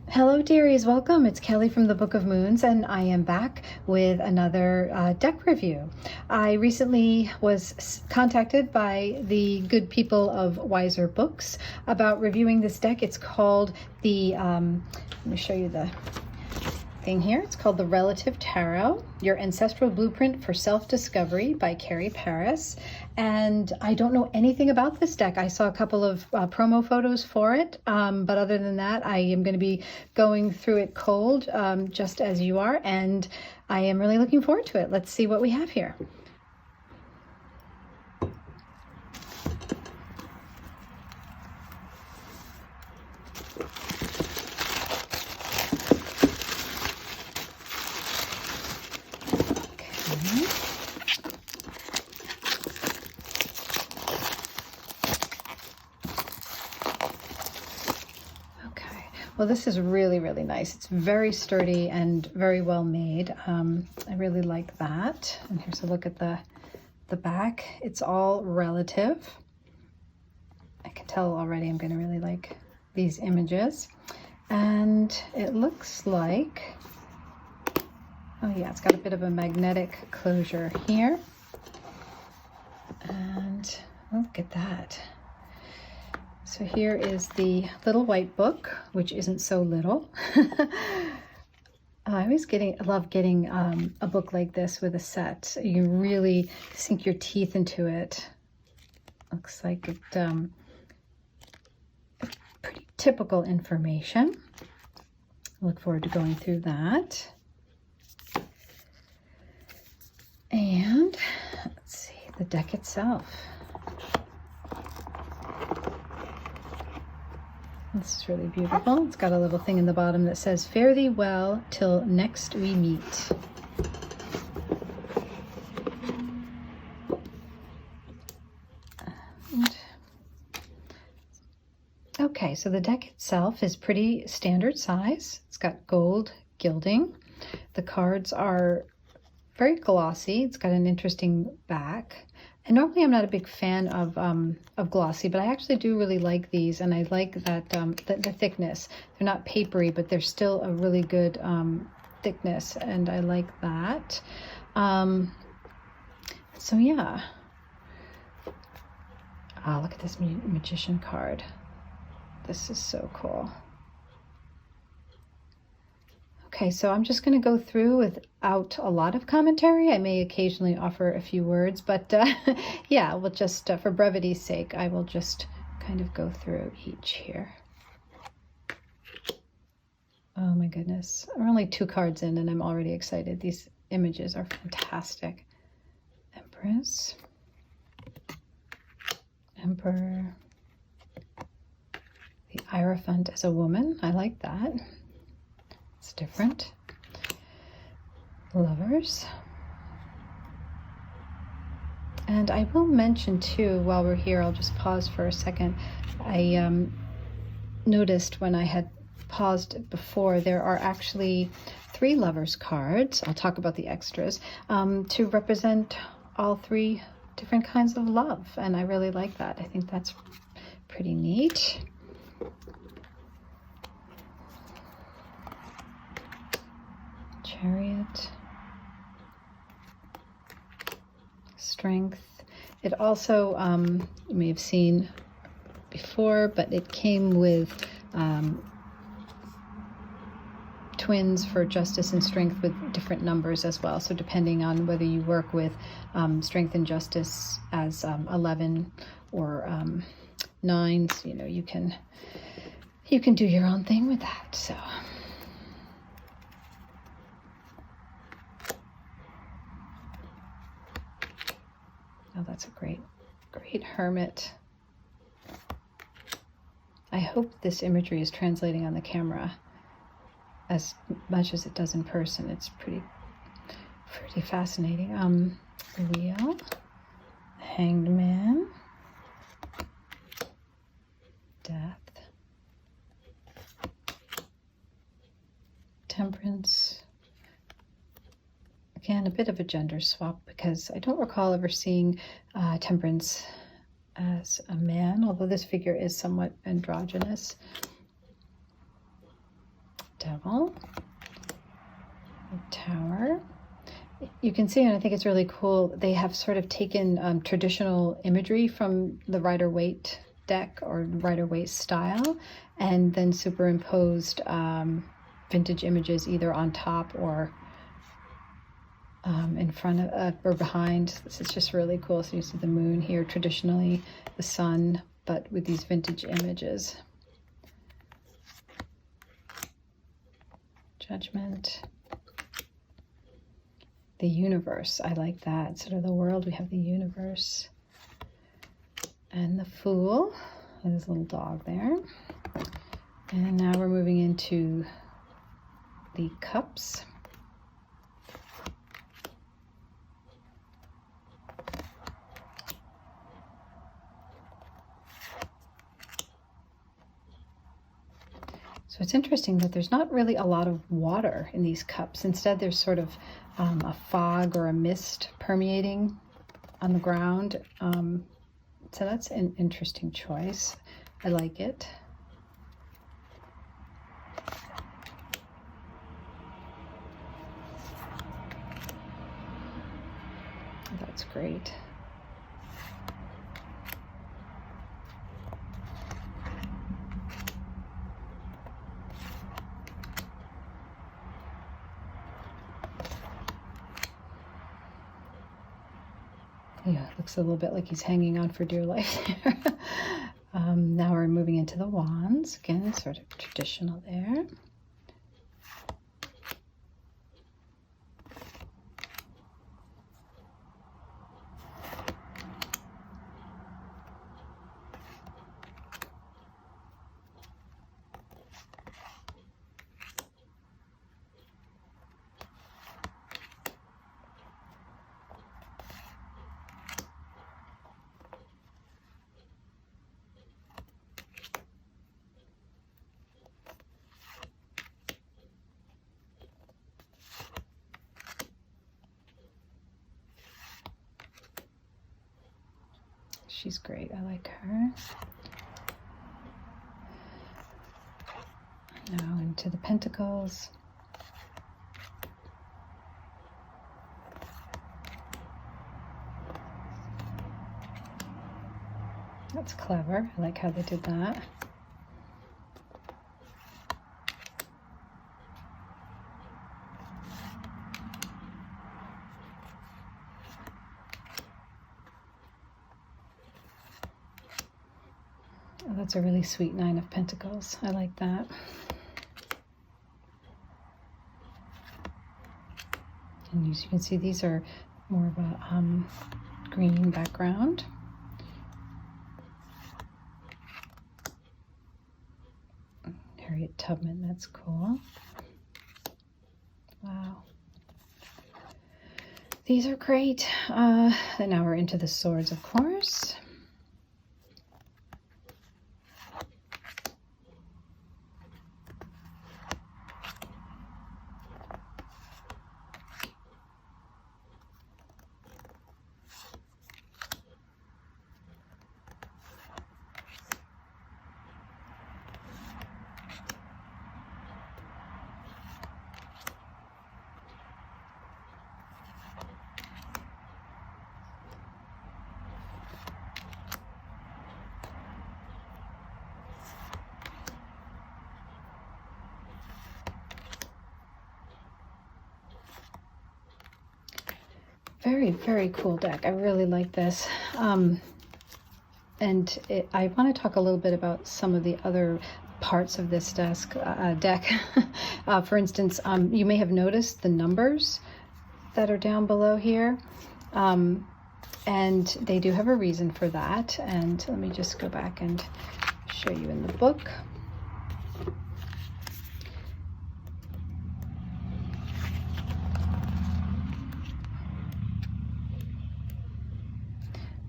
Hello dearies, welcome. It's Kelly from the Book of Moons, and I am back with another deck review. I recently was contacted by the good people of Wiser Books about reviewing this deck. It's called let me show you the thing here. It's called The Relative Tarot, Your Ancestral Blueprint for Self-Discovery by Carrie Paris. And I don't know anything about this deck. I saw a couple of promo photos for it, but other than that, I am going to be going through it cold, just as you are, and I am really looking forward to it. Let's see what we have here. Well, this is really, really nice. It's very sturdy and very well made. I really like that. And here's a look at the back. It's all relative. I can tell already I'm going to really like these images. And it looks like, oh yeah, it's got a bit of a magnetic closure here. And look at that. So here is the little white book, which isn't so little. I love getting a book like this with a set. You can really sink your teeth into it. Looks like it pretty typical information. I look forward to going through that. And let's see, the deck itself. This is really beautiful. It's got a little thing in the bottom that says, "Fare thee well till next we meet." Okay, so the deck itself is pretty standard size. It's got gold gilding. The cards are very glossy. It's got an interesting back. And normally I'm not a big fan of glossy, but I actually do really like these, and I like that the thickness. They're not papery, but they're still a really good thickness, and I like that. So yeah. Oh, look at this magician card. This is so cool. Okay, so I'm just going to go through without a lot of commentary. I may occasionally offer a few words, but yeah, we'll just, for brevity's sake, I will just kind of go through each here. Oh my goodness, we're only 2 cards in and I'm already excited. These images are fantastic. Empress, Emperor, the Hierophant as a woman. I like that. It's different. Lovers. And I will mention too, while we're here, I'll just pause for a second. I noticed when I had paused before, there are actually 3 lovers cards. I'll talk about the extras to represent all 3 different kinds of love. And I really like that. I think that's pretty neat. Chariot, Strength. It also, you may have seen before, but it came with twins for Justice and Strength with different numbers as well. So depending on whether you work with Strength and Justice as 11 or 9s, you know, you can do your own thing with that. So. Oh, that's a great hermit. I hope this imagery is translating on the camera as much as it does in person. It's pretty fascinating. Wheel, Hanged Man, Death, Temperance. Again, a bit of a gender swap because I don't recall ever seeing Temperance as a man, although this figure is somewhat androgynous. Devil, the Tower. You can see, and I think it's really cool, they have sort of taken traditional imagery from the Rider-Waite deck or Rider-Waite style, and then superimposed vintage images either on top or in front of or behind. This is just really cool. So you see the moon here, traditionally the sun, but with these vintage images. Judgment. The universe, I like that. Instead of the world, we have the universe. And the Fool, with his little dog there. And now we're moving into the Cups. So it's interesting that there's not really a lot of water in these cups. Instead, there's sort of a fog or a mist permeating on the ground. So that's an interesting choice. I like it. That's great. Yeah, it looks a little bit like he's hanging on for dear life there. Now we're moving into the Wands. Again, sort of traditional there. She's great. I like her. Now into the Pentacles. That's clever. I like how they did that. Oh, that's a really sweet Nine of Pentacles. I like that. And as you can see, these are more of a green background. Harriet Tubman, that's cool. Wow. These are great. And now we're into the Swords, of course. Very, very cool deck. I really like this. I want to talk a little bit about some of the other parts of this deck. For instance, you may have noticed the numbers that are down below here. And they do have a reason for that. And let me just go back and show you in the book.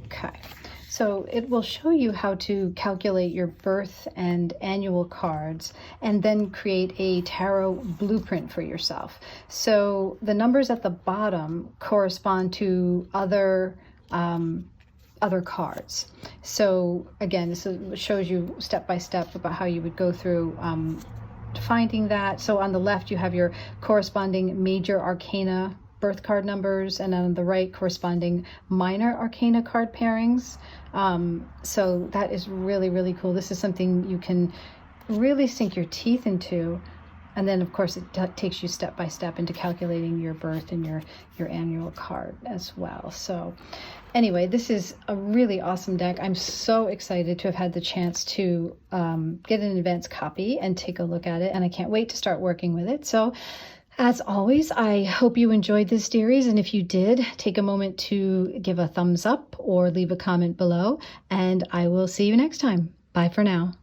Okay, so it will show you how to calculate your birth and annual cards and then create a tarot blueprint for yourself. So the numbers at the bottom correspond to other cards. So again, this shows you step by step about how you would go through finding that. So on the left, you have your corresponding major arcana birth card numbers, and on the right, corresponding minor arcana card pairings. So that is really, really cool. This is something you can really sink your teeth into. And then, of course, it takes you step by step into calculating your birth and your annual card as well. So anyway, this is a really awesome deck. I'm so excited to have had the chance to get an advanced copy and take a look at it. And I can't wait to start working with it. So as always, I hope you enjoyed this series. And if you did, take a moment to give a thumbs up or leave a comment below. And I will see you next time. Bye for now.